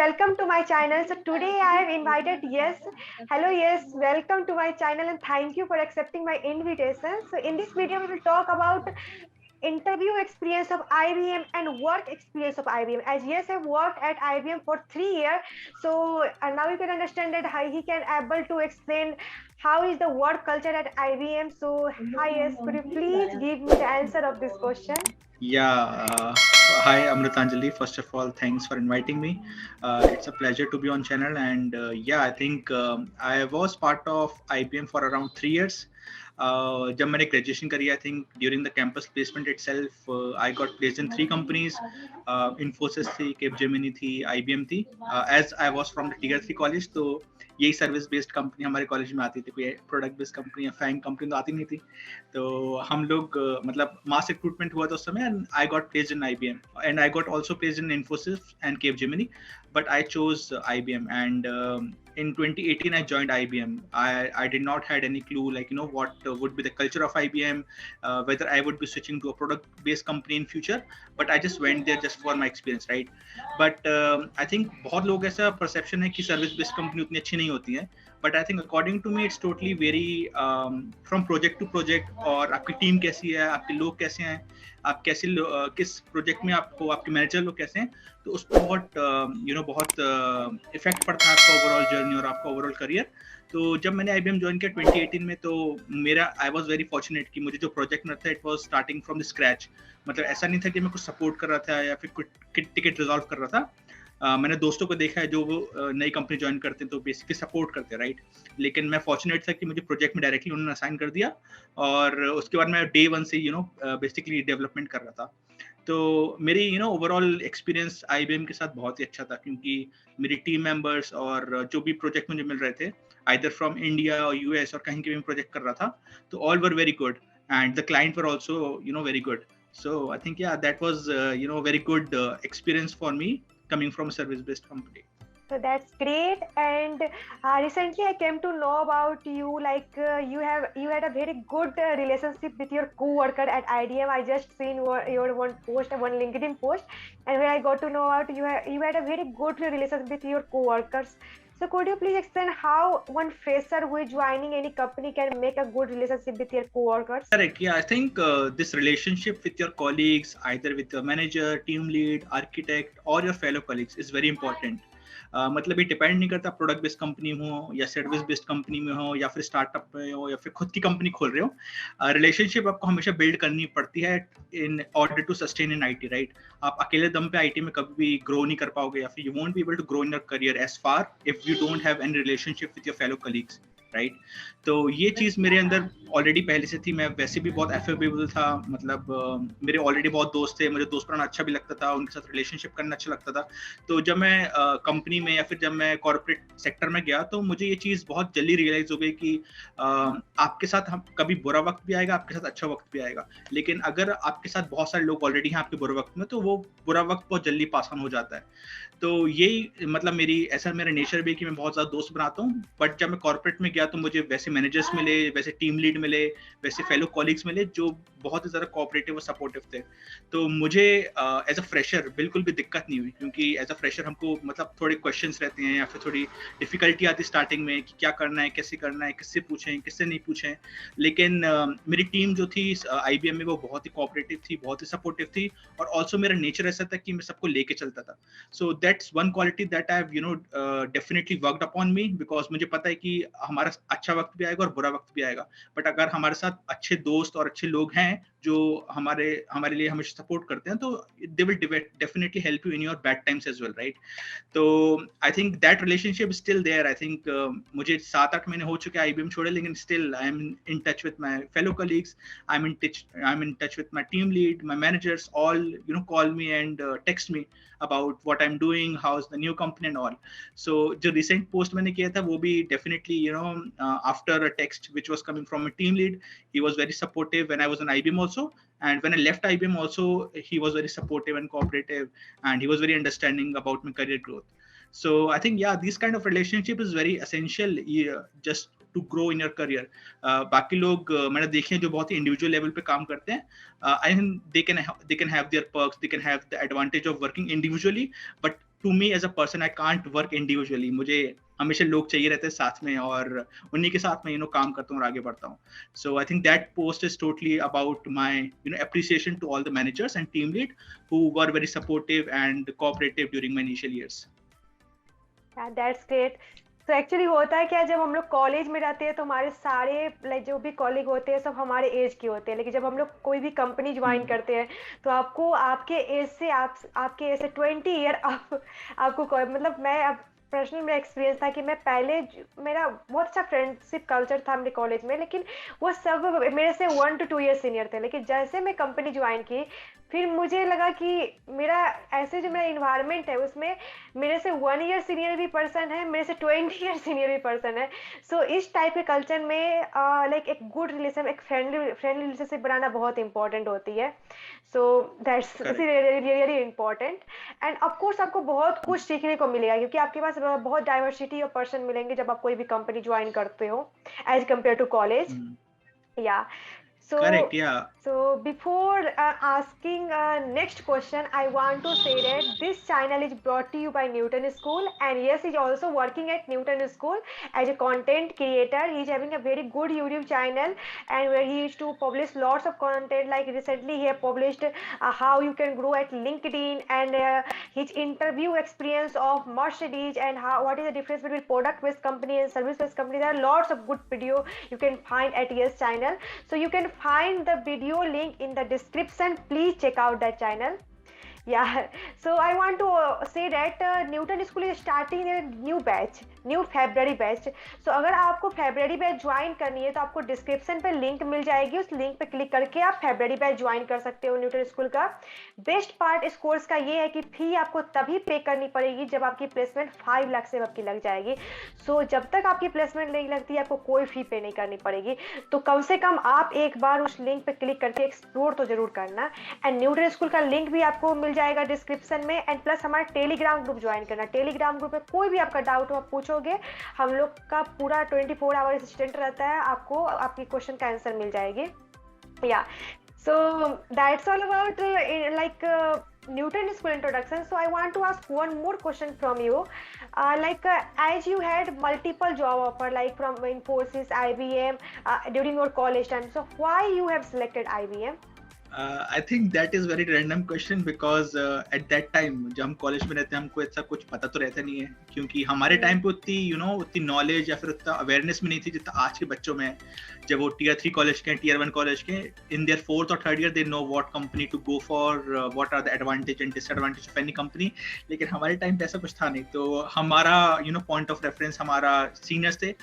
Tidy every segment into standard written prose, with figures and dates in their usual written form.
welcome to my channel. So today I have invited Yes. Hello Yes, welcome to my channel and thank you for accepting my invitation. So in this video we will talk about interview experience of IBM and work experience of IBM. As Yes have worked at IBM for 3 years, so now you can understand that how he can able to explain how is the work culture at IBM. So hi Yes, could you please give me the answer of this question? Yeah, hi Amritanjali. First of all, thanks for inviting me. It's a pleasure to be on channel, and yeah, I think I was part of IBM for around 3 years. जब मैंने graduation करी I think during the campus placement itself I got placed in 3 companies Infosys थी Capgemini थी IBM थी as I was from the tier 3 college तो यही service based company हमारे college में आती थी कोई प्रोडक्ट बेस्ड कंपनी या फैंग कंपनी तो आती नहीं थी तो हम लोग मतलब मास रिक्रूटमेंट हुआ था उस समय and I got placed in IBM and I got also placed in Infosys and Capgemini but I chose IBM and in 2018 I joined IBM. I did not had any clue like what would be the culture of IBM, whether I would be switching to a product based company in future, but I just went there just for my experience, right? But I think बहुत लोग ऐसा perception है कि service based company उतनी अच्छी नहीं होती है, but I think according to me it's totally very from project to project और आपकी टीम कैसी है, आपके लोग कैसे हैं, आप कैसे किस प्रोजेक्ट में आपको आपके मैनेजर लोग कैसे हैं, तो उस पर बहुत बहुत इफेक्ट पड़ता है आपका ओवरऑल जर्नी और आपका ओवरऑल करियर. तो जब मैंने IBM ज्वाइन किया 2018 में तो मेरा आई वाज वेरी फॉर्चुनेट कि मुझे जो प्रोजेक्ट मिला था it was starting from the scratch. मतलब ऐसा नहीं था कि मैं कुछ सपोर्ट कर रहा था या फिर कुछ टिकट रिजॉल्व कर रहा था. मैंने दोस्तों को देखा है जो वो नई कंपनी ज्वाइन करते हैं तो बेसिकली सपोर्ट करते हैं, राइट. लेकिन मैं फॉर्चुनेट था कि मुझे प्रोजेक्ट में डायरेक्टली उन्होंने असाइन कर दिया और उसके बाद मैं डे 1 से बेसिकली डेवलपमेंट कर रहा था. तो मेरी ओवरऑल एक्सपीरियंस IBM के साथ बहुत ही अच्छा था क्योंकि मेरी टीम मेंबर्स और जो भी प्रोजेक्ट मुझे मिल रहे थे आइदर फ्रॉम इंडिया और यूएस और कहीं के भी प्रोजेक्ट कर रहा था तो all were very good and the client were also very good. So I think that was very good experience for me coming from a service based company. So that's great. And recently, I came to know about you. Like you had a very good relationship with your co-worker at IBM. I just seen your one post, one LinkedIn post, and where I got to know about you had a very good relationship with your co-workers. So could you please explain how one fresher who is joining any company can make a good relationship with your co-workers? Correct. Yeah, I think this relationship with your colleagues, either with your manager, team lead, architect, or your fellow colleagues, is very important. मतलब ये depend नहीं करता product based company हो या service based company में हो या फिर स्टार्टअप में हो या फिर खुद की कंपनी खोल रहे हो. रिलेशनशिप आपको हमेशा बिल्ड करनी पड़ती है in order to sustain in IT, right. आप अकेले दम पे IT में कभी भी ग्रो नहीं कर पाओगे या फिर you won't be able to grow in your career as far if you don't have any relationship with your fellow colleagues, right. तो ये चीज़ मेरे अंदर ऑलरेडी पहले से थी. मैं वैसे भी बहुत एफेबल था. मतलब मेरे ऑलरेडी बहुत दोस्त थे, मुझे दोस्त बनाना अच्छा भी लगता था, उनके साथ रिलेशनशिप करना अच्छा लगता था. तो जब मैं कंपनी में या फिर जब मैं कॉर्पोरेट सेक्टर में गया तो मुझे ये चीज़ बहुत जल्दी रियलाइज हो गई कि आपके साथ हम कभी बुरा वक्त भी आएगा, आपके साथ अच्छा वक्त भी आएगा. लेकिन अगर आपके साथ बहुत सारे लोग ऑलरेडी हैं आपके बुरे वक्त में तो वो बुरा वक्त बहुत जल्दी पास ऑन हो जाता है. तो यही मतलब ऐसा मेरा नेचर भी है कि मैं बहुत ज़्यादा दोस्त बनाता हूँ. बट जब मैं कॉर्पोरेट में गया तो मुझे वैसे मैनेजर्स मिले, वैसे टीम लीड मिले, वैसे फेलो कॉलीग्स मिले जो बहुत ही ज़्यादा कोऑपरेटिव और सपोर्टिव थे. तो मुझे एज अ फ्रेशर बिल्कुल भी दिक्कत नहीं हुई क्योंकि एज अ फ्रेशर हमको मतलब थोड़े क्वेश्चंस रहते हैं या फिर थोड़ी डिफिकल्टी आती है स्टार्टिंग में कि क्या करना है, कैसे करना है, किससे पूछें, किससे नहीं पूछें. लेकिन मेरी टीम जो थी IBM में वो बहुत ही कोऑपरेटिव थी, बहुत ही सपोर्टिव थी और ऑल्सो मेरा नेचर ऐसा था कि मैं सबको लेके चलता था. So that's one quality that I have definitely worked upon me because मुझे पता है कि हमारा अच्छा वक्त भी आएगा और बुरा वक्त भी आएगा. बट अगर हमारे साथ अच्छे दोस्त और अच्छे लोग हैं जो हमारे लिए हमेशा सपोर्ट करते हैं तो they will definitely help you in your bad times as well, right. तो I think that relationship still there. I think मुझे 7-8 महीने हो चुके हैं IBM छोड़े लेकिन still I am in touch with my fellow colleagues. I am in touch with my team lead, my managers all call me and text me about what I'm doing, how's the new company and all. So जो recent post मैंने किया था वो भी definitely after a text which was coming from a team lead, he was very supportive when I was in IBM also, and when I left IBM also he was very supportive and cooperative and he was very understanding about my career growth. So I think this kind of relationship is very essential just to grow in your career. बाकी लोग मैंने देखे हैं जो बहुत ही individual level पे काम करते हैं. I think they can have their perks, they can have the advantage of working individually, but to me as a person I can't work individually, मुझे हमेशा लोग चाहिए रहते हैं साथ में और उन्हीं के साथ मैं काम करता हूँ और आगे बढ़ता हूँ. So I think that post is totally about my appreciation to all the managers and team lead who were very supportive and cooperative during my initial years. Yeah, that's great. तो एक्चुअली होता है क्या, जब हम लोग college में रहते हैं तो हमारे सारे लाइक जो भी कॉलीग होते हैं सब हमारे एज के होते हैं, लेकिन जब हम लोग कोई भी कंपनी ज्वाइन करते हैं तो आपको आपके एज से आपके एज से 20 ईयर आपको मतलब मैं अब पर्सनल मेरा एक्सपीरियंस था कि मैं पहले मेरा बहुत अच्छा फ्रेंडशिप कल्चर था मेरे कॉलेज में, लेकिन वो सब मेरे से 1 to 2 ईयर सीनियर थे। लेकिन जैसे मैं कंपनी ज्वाइन की फिर मुझे लगा कि मेरा ऐसे जो मेरा इन्वायरमेंट है उसमें मेरे से 1 ईयर सीनियर भी पर्सन है, मेरे से 20 ईयर सीनियर भी पर्सन है। सो इस टाइप के कल्चर में लाइक एक गुड रिलेशन, एक फ्रेंडली रिलेशनशिप बनाना बहुत इंपॉर्टेंट होती है। So that's really important. And of course आपको बहुत कुछ सीखने को मिलेगा क्योंकि आपके पास बहुत डाइवर्सिटी ऑफ पर्सन मिलेंगे जब आप कोई भी कंपनी ज्वाइन करते हो एज कम्पेयर टू कॉलेज। या Correct, yeah. So before asking next question, I want to say that this channel is brought to you by Newton School, and yes, he's also working at Newton School as a content creator. He's having a very good YouTube channel, and where he used to publish lots of content. Like recently, he have published how you can grow at LinkedIn, and his interview experience of Mercedes, and what is the difference between product-based company and service-based company. There are lots of good video you can find at his channel. So you can find the video link in the description. Please check out that channel. Yeah, so I want to say that Newton School is starting a new batch, new February batch. So अगर आपको February batch join करनी है तो आपको description पे link मिल जाएगी, उस link पे क्लिक करके आप फेब्रवरी बैच ज्वाइन कर सकते हो न्यूटन स्कूल का। बेस्ट पार्ट इस कोर्स का ये है कि फी आपको तभी पे करनी पड़ेगी जब आपकी प्लेसमेंट 5 लाख से आपकी लग जाएगी। सो जब तक आपकी प्लेसमेंट नहीं लगती है आपको कोई फी पे नहीं करनी पड़ेगी। तो कम से कम आप एक बार उस लिंक पे क्लिक करके एक्सप्लोर तो जरूर करना। एंड न्यूटन स्कूल का लिंक भी आपको मिल जाएगा डिस्क्रिप्शन में। एंड प्लस हमारा टेलीग्राम ग्रुप ज्वाइन करना। टेलीग्राम ग्रुप में कोई भी आपका डाउट हो आप पूछोगे, हम लोग का पूरा 24 आवर असिस्टेंट रहता है, आपको आपकी क्वेश्चन का आंसर मिल जाएगी। या so that's all about like Newton School introduction. So I want to ask one more question from you. As you had multiple job offer like from Infosys, IBM during your college time, so why you have selected IBM? I think that is very random question because at that time जब हम college में रहते हैं हमको ऐसा कुछ पता तो रहता नहीं है, क्योंकि हमारे टाइम पे उतनी उतनी नॉलेज या फिर उतना अवेयरनेस में नहीं थी जितना आज के बच्चों में है। जब वो tier 3 कॉलेज के tier 1 कॉलेज के in their 4th or 3rd year they know what company to go for, what are the advantage and disadvantage of any company। लेकिन हमारे टाइम पे ऐसा कुछ था नहीं। तो हमारा पॉइंट ऑफ रेफरेंस हमारा सीनियर्स थे,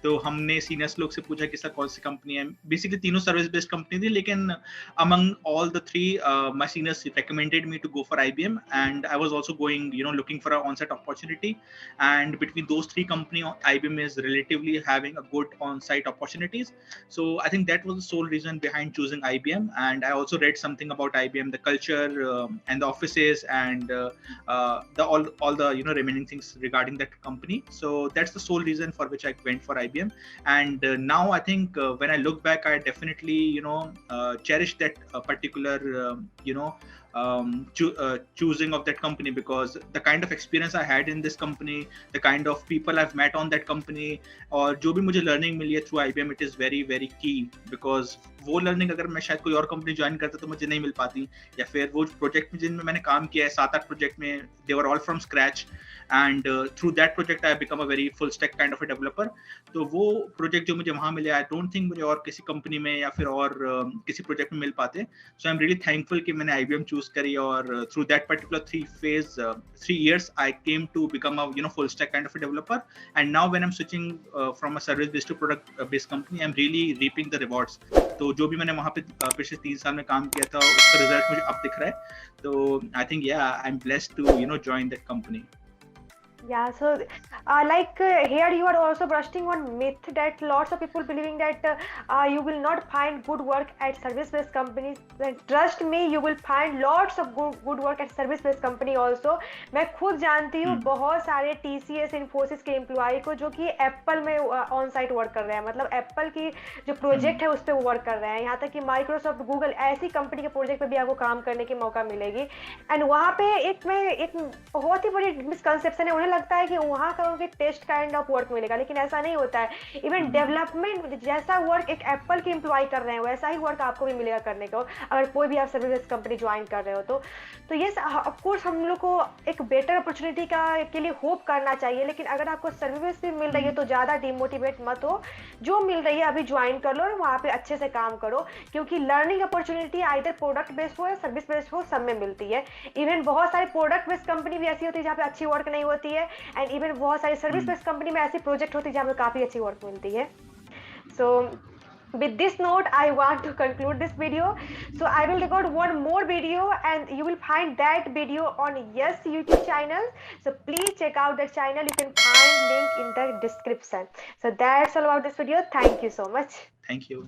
तो हमने सीनियर्स लोग से पूछा कि सर कौन सी कंपनी है। बेसिकली तीनों सर्विस बेस्ड कंपनी थी, लेकिन among all the three my seniors recommended me to go for IBM and I was also going looking for a onsite opportunity and between those three company IBM is relatively having a good on-site opportunities. So I think that was the sole reason behind choosing IBM, and I also read something about IBM, the culture and the offices and the all the remaining things regarding that company. So that's the sole reason for which I went for IBM. And now I think when I look back, I definitely cherish that particular choosing of that company, because the kind of experience I had in this company, the kind of people I've met on that company, और जो भी मुझे learning मिली है through IBM, it is very very key, because वो learning अगर मैं शायद कोई और कंपनी ज्वाइन करता तो मुझे नहीं मिल पाती, या फिर वो प्रोजेक्ट में जिनमें मैंने काम किया है 7-8 प्रोजेक्ट में, they were all from scratch and through that project I become a very full stack kind of a developer. तो वो प्रोजेक्ट जो मुझे वहाँ मिले, I don't think मुझे और किसी कंपनी में या फिर और किसी प्रोजेक्ट में मिल पाते। So I'm really thankful कि मैंने IBM चूज करी, और through that particular 3 years I came to become a full stack kind of a developer. And now when I'm switching from a service based to product based company, I'm really reaping the rewards. तो जो भी मैंने वहाँ पे पिछले 3 साल में काम किया था उसका रिजल्ट मुझे अब दिख रहा है। तो I think I'm blessed to join that company. Yeah, so here you are also bursting on myth that lots of people believing that you will not find good work at service-based companies. And trust me, you will find lots of good work at service-based company also. मैं खुद जानती हूँ हम्म बहुत सारे TCS Infosys के employ को जो कि एप्पल में ऑन साइट वर्क कर रहे हैं, मतलब एप्पल की जो हम्म प्रोजेक्ट है उस पर वो वर्क कर रहे हैं, यहाँ तक कि माइक्रोसॉफ्ट गूगल ऐसी कंपनी के प्रोजेक्ट पे भी आपको काम करने की मौका मिलेगी। एंड वहाँ पे एक बहुत ही बड़ी मिसकंसेप्शन है, उन्हें लगता है कि वहाँ करोगे टेस्ट काइंड ऑफ वर्क मिलेगा, लेकिन ऐसा नहीं होता है। इवन हम्म डेवलपमेंट जैसा वर्क एक एप्पल के एम्प्लॉय कर रहे हैं वैसा ही वर्क आपको भी मिलेगा करने को, अगर कोई भी आप सर्विस कंपनी ज्वाइन कर रहे हो तो ये ऑफ कोर्स हम लोग को एक बेटर अपॉर्चुनिटी का के लिए होप करना चाहिए, लेकिन अगर आपको सर्विस भी मिल रही है हम्म तो ज़्यादा डिमोटिवेट मत हो। जो मिल रही है अभी ज्वाइन कर लो और वहाँ पे अच्छे से काम करो, क्योंकि learning opportunity either product based हो या सर्विस बेस्ड हो, सब में मिलती है। इवन बहुत सारे प्रोडक्ट बेस्ड कंपनी भी ऐसी होती है जहाँ पे अच्छी वर्क नहीं होती है, एंड इवन बहुत सारी सर्विस हम्म बेस्ड कंपनी में ऐसी प्रोजेक्ट होती है जहाँ पे काफ़ी अच्छी वर्क मिलती है। So with this note, I want to conclude this video. So I will record one more video and you will find that video on Yes YouTube channel. So please check out that channel. You can find link in the description. So that's all about this video. Thank you so much. Thank you.